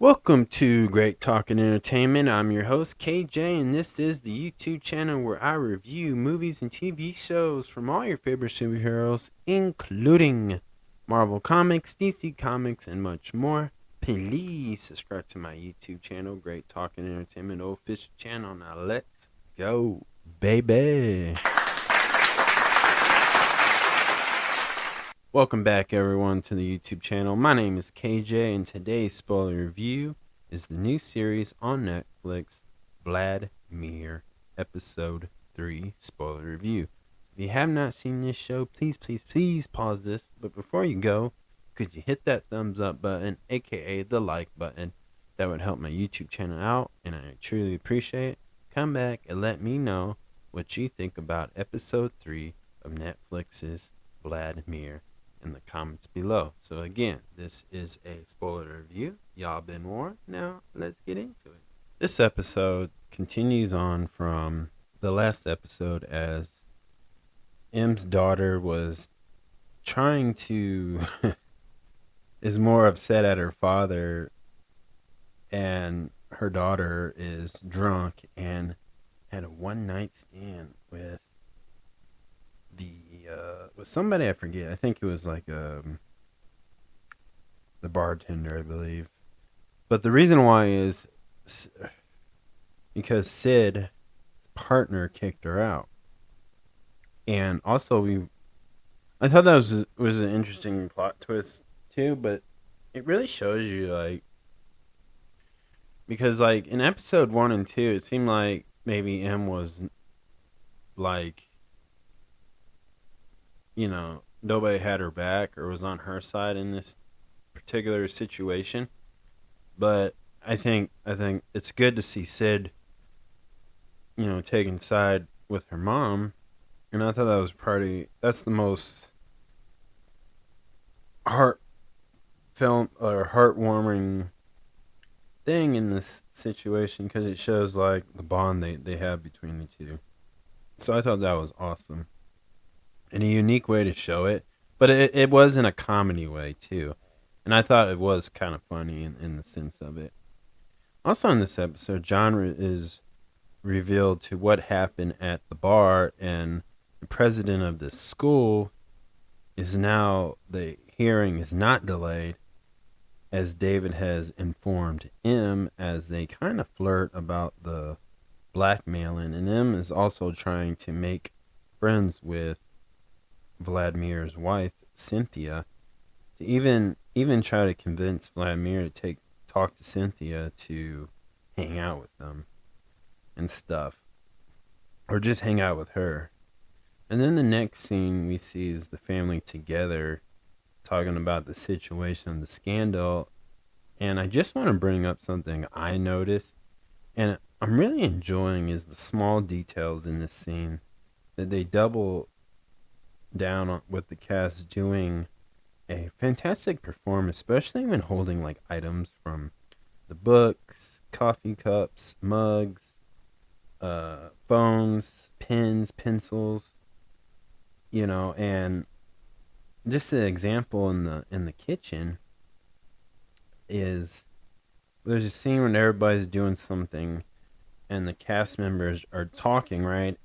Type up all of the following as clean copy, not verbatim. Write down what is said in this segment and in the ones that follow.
Welcome to Great Talk and Entertainment. I'm your host, KJ, and this is the YouTube channel where I review movies and TV shows from all your favorite superheroes, including Marvel Comics, DC Comics, and much more. Please subscribe to my YouTube channel, Great Talk and Entertainment official channel. Now let's go, baby. Welcome back, everyone, to the YouTube channel. My name is KJ, and today's spoiler review is the new series on Netflix, Vladmir, Episode 3 spoiler review. If you have not seen this show, please pause this. But before you go, could you hit that thumbs up button, aka the like button? That would help my YouTube channel out, and I truly appreciate it. Come back and let me know what you think about Episode 3 of Netflix's Vladmir in the comments below. So again, this is a spoiler review. Y'all been warned. Now let's get into it. This episode continues on from the last episode, as M's daughter was trying to is more upset at her father, and her daughter is drunk and had a one night stand with somebody, I forget. I think it was like the bartender, I believe. But the reason why is because Sid's partner kicked her out. And also I thought that was an interesting plot twist too, but it really shows you, like, because like in episode 1 and 2 it seemed like maybe M was like, nobody had her back or was on her side in this particular situation. But I think it's good to see Sid, taking side with her mom. And I thought that was that's the most heartwarming thing in this situation, because it shows like the bond they have between the two. So I thought that was awesome. In a unique way to show it, but it was in a comedy way too, and I thought it was kind of funny in the sense of it. Also in this episode, John is revealed to what happened at the bar, and the president of the school is now, the hearing is not delayed, as David has informed M, as they kind of flirt about the blackmailing, and M is also trying to make friends with Vladmir's wife, Cynthia, to even try to convince Vladimir to talk to Cynthia to hang out with them and stuff, or just hang out with her. And then the next scene we see is the family together talking about the situation of the scandal. And I just want to bring up something I noticed, and I'm really enjoying, is the small details in this scene that they double down with the cast doing a fantastic performance, especially when holding like items from the books, coffee cups, mugs, phones, pens, pencils, and just an example in the kitchen is there's a scene when everybody's doing something and the cast members are talking, right?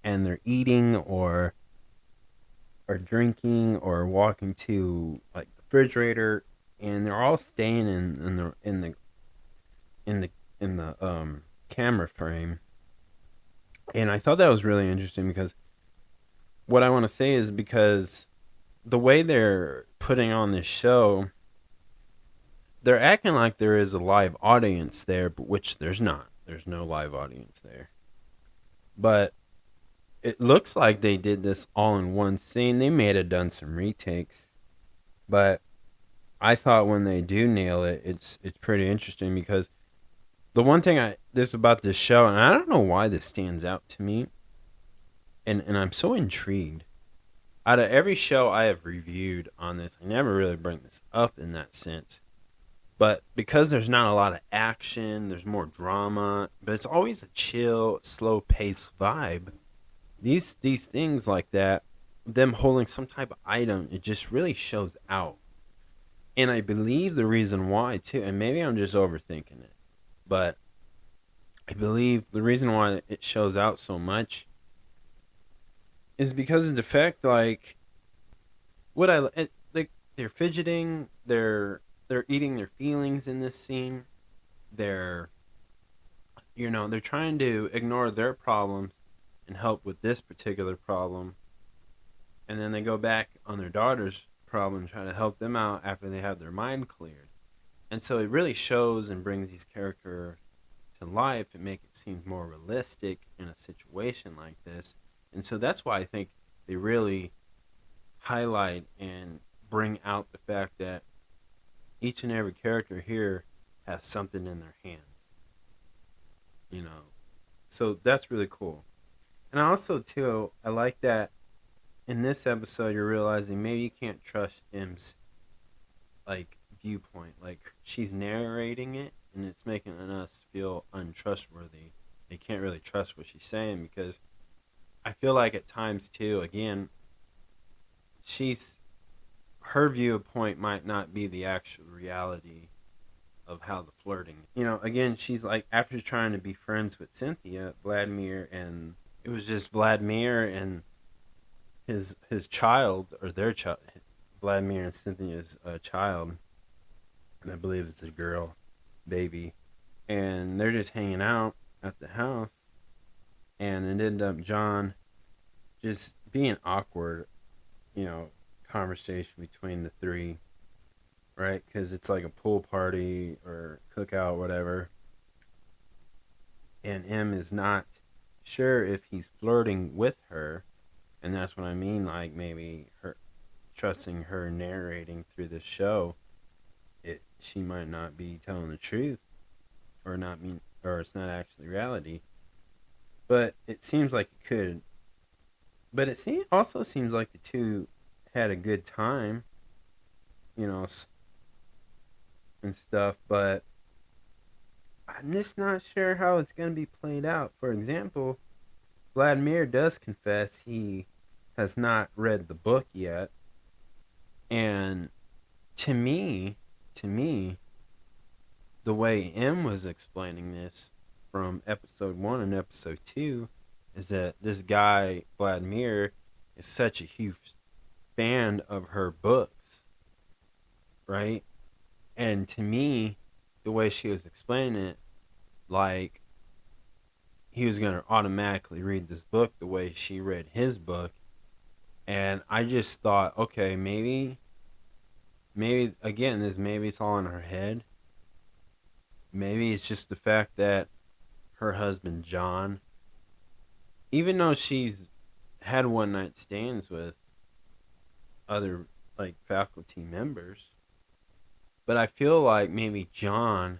And they're eating or drinking or walking to like the refrigerator, and they're all staying in the camera frame. And I thought that was really interesting, because what I want to say is, because the way they're putting on this show, they're acting like there is a live audience there, but which there's not. There's no live audience there. But it looks like they did this all in one scene. They may have done some retakes, but I thought when they do nail it, it's pretty interesting, because the one thing this about this show, and I don't know why this stands out to me, and I'm so intrigued. Out of every show I have reviewed on this, I never really bring this up in that sense, but because there's not a lot of action, there's more drama, but it's always a chill, slow-paced vibe. These things like that, them holding some type of item, it just really shows out. And I believe the reason why, too, and maybe I'm just overthinking it, but I believe the reason why it shows out so much is because of the fact, like, like, they're fidgeting, they're eating their feelings in this scene. They're, they're trying to ignore their problems and help with this particular problem, and then they go back on their daughter's problem, trying to help them out after they have their mind cleared. And so it really shows and brings these characters to life and make it seem more realistic in a situation like this. And so that's why I think they really highlight and bring out the fact that each and every character here has something in their hands, you know. So that's really cool. And I also too, I like that in this episode you're realizing maybe you can't trust M's like viewpoint. Like she's narrating it and it's making us feel untrustworthy. They can't really trust what she's saying because I feel like at times too, again, she's her viewpoint might not be the actual reality of how the flirting. Again, she's like after trying to be friends with Cynthia, Vladimir, and it was just Vladimir and his child or their child, Vladimir and Cynthia's child, and I believe it's a girl, baby, and they're just hanging out at the house, and it ended up John just being awkward, conversation between the three, right? Because it's like a pool party or cookout, whatever, and M is not sure if he's flirting with her, and that's what I mean. Like maybe her trusting her narrating through the show, she might not be telling the truth, or not mean, or it's not actually reality. But it seems like it could. But also seems like the two had a good time, you know, and stuff. But I'm just not sure how it's going to be played out. For example, Vladimir does confess he has not read the book yet. And to me, the way M was explaining this from episode 1 and episode 2 is that this guy, Vladimir, is such a huge fan of her books, right? And to me, the way she was explaining it, like he was going to automatically read this book the way she read his book. And I just thought, okay, maybe again, maybe it's all in her head. Maybe it's just the fact that her husband John, even though she's had one night stands with other like faculty members, but I feel like maybe John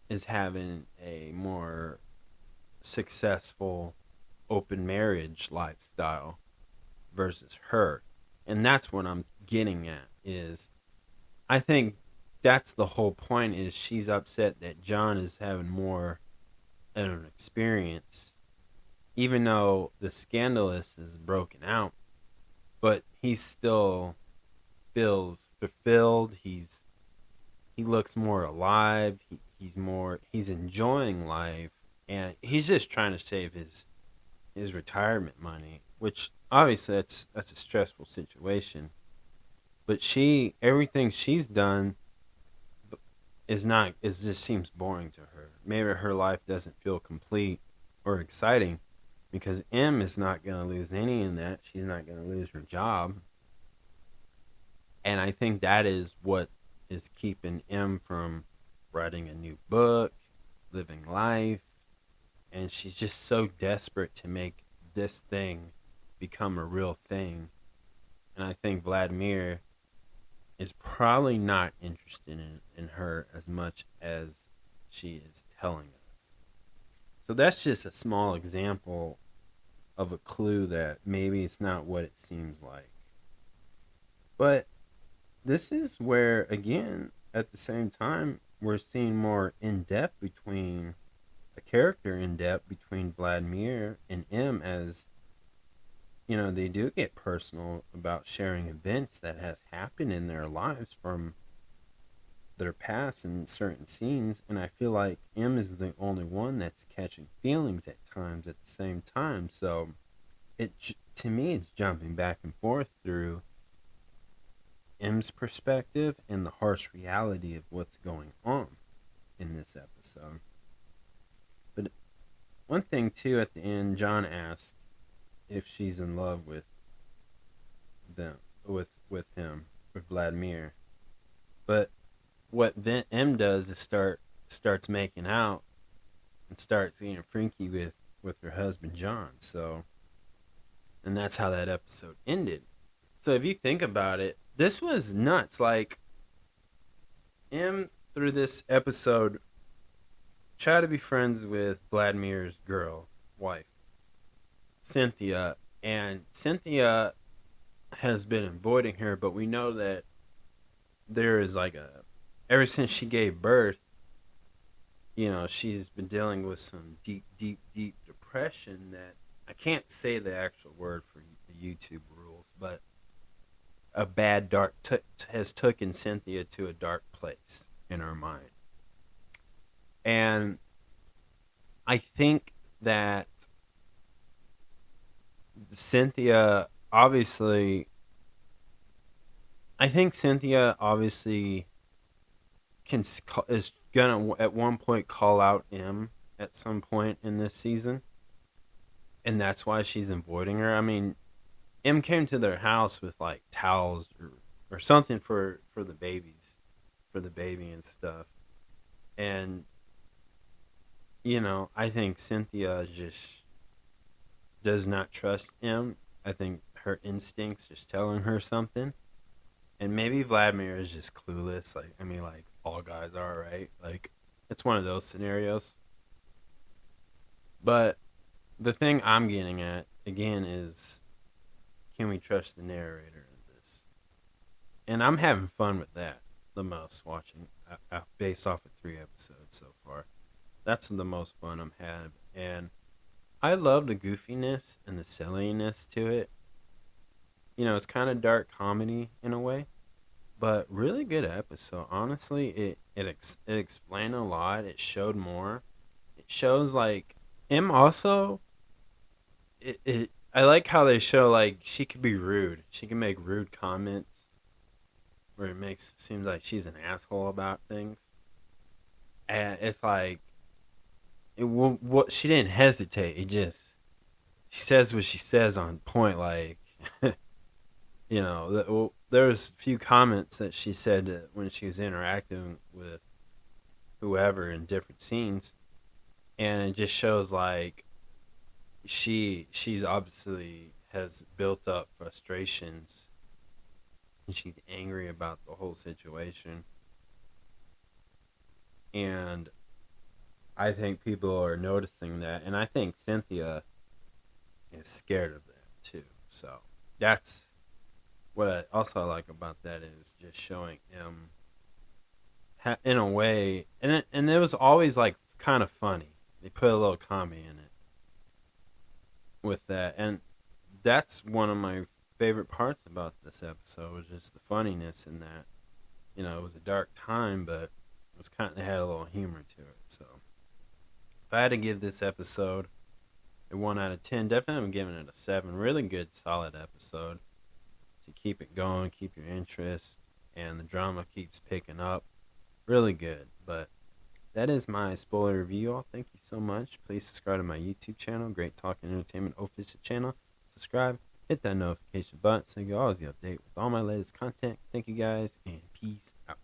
is having a more successful open marriage lifestyle versus her. And that's what I'm getting at is I think that's the whole point is she's upset that John is having more of an experience even though the scandalous is broken out, but he still feels fulfilled. He looks more alive. He's enjoying life, and he's just trying to save his retirement money, which obviously that's a stressful situation. But everything she's done just seems boring to her. Maybe her life doesn't feel complete or exciting because M is not going to lose any in that. She's not going to lose her job. And I think that is what is keeping M from writing a new book, living life. And she's just so desperate to make this thing become a real thing. And I think Vladimir is probably not interested in her as much as she is telling us. So that's just a small example of a clue that maybe it's not what it seems like. But this is where, again, at the same time, we're seeing more in-depth between a character in-depth between Vladimir and M as, they do get personal about sharing events that has happened in their lives from their past in certain scenes, and I feel like M is the only one that's catching feelings at times at the same time. So to me, it's jumping back and forth through M's perspective and the harsh reality of what's going on in this episode. But one thing too, at the end, John asks if she's in love with them, with him, with Vladmir. But what then M does is starts making out and starts getting freaky with her husband John. So, and that's how that episode ended. So if you think about it, this was nuts. Like M through this episode tried to be friends with Vladmir's wife, Cynthia, and Cynthia has been avoiding her, but we know that there is ever since she gave birth, she's been dealing with some deep, deep, deep depression that I can't say the actual word for the YouTube rules, but a bad has taken Cynthia to a dark place in her mind. And I think that Cynthia obviously is gonna at one point call out M at some point in this season, and that's why she's avoiding her. I mean, M came to their house with like towels or something for the babies, for the baby and stuff, and I think Cynthia just does not trust M. I think her instincts just telling her something. And maybe Vladmir is just clueless. Like all guys are, right? Like, it's one of those scenarios. But the thing I'm getting at, again, is can we trust the narrator in this? And I'm having fun with that the most, watching, based off of 3 episodes so far. That's the most fun I'm having. And I love the goofiness and the silliness to it. It's kind of dark comedy in a way, but really good episode. Honestly, it explained a lot. It showed more. It shows like M also. I like how they show like she could be rude. She can make rude comments where seems like she's an asshole about things. And it's like what she didn't hesitate. She says what she says on point. Like. There was a few comments that she said when she was interacting with whoever in different scenes, and it just shows like she's obviously has built up frustrations, and she's angry about the whole situation, and I think people are noticing that, and I think Cynthia is scared of that too. So that's. What I also like about that is just showing him in a way, and it was always like kind of funny. They put a little comedy in it with that, and that's one of my favorite parts about this episode was just the funniness in that. It was a dark time, but it had a little humor to it. So if I had to give this episode a 1 out of 10, definitely I'm giving it a 7. Really good, solid episode. Keep it going, keep your interest, and the drama keeps picking up. Really good. But that is my spoiler review. All thank you so much. Please subscribe to my YouTube channel, Great Talk and Entertainment Official channel. Subscribe, hit that notification button so you always get updated with all my latest content. Thank you guys, and peace out.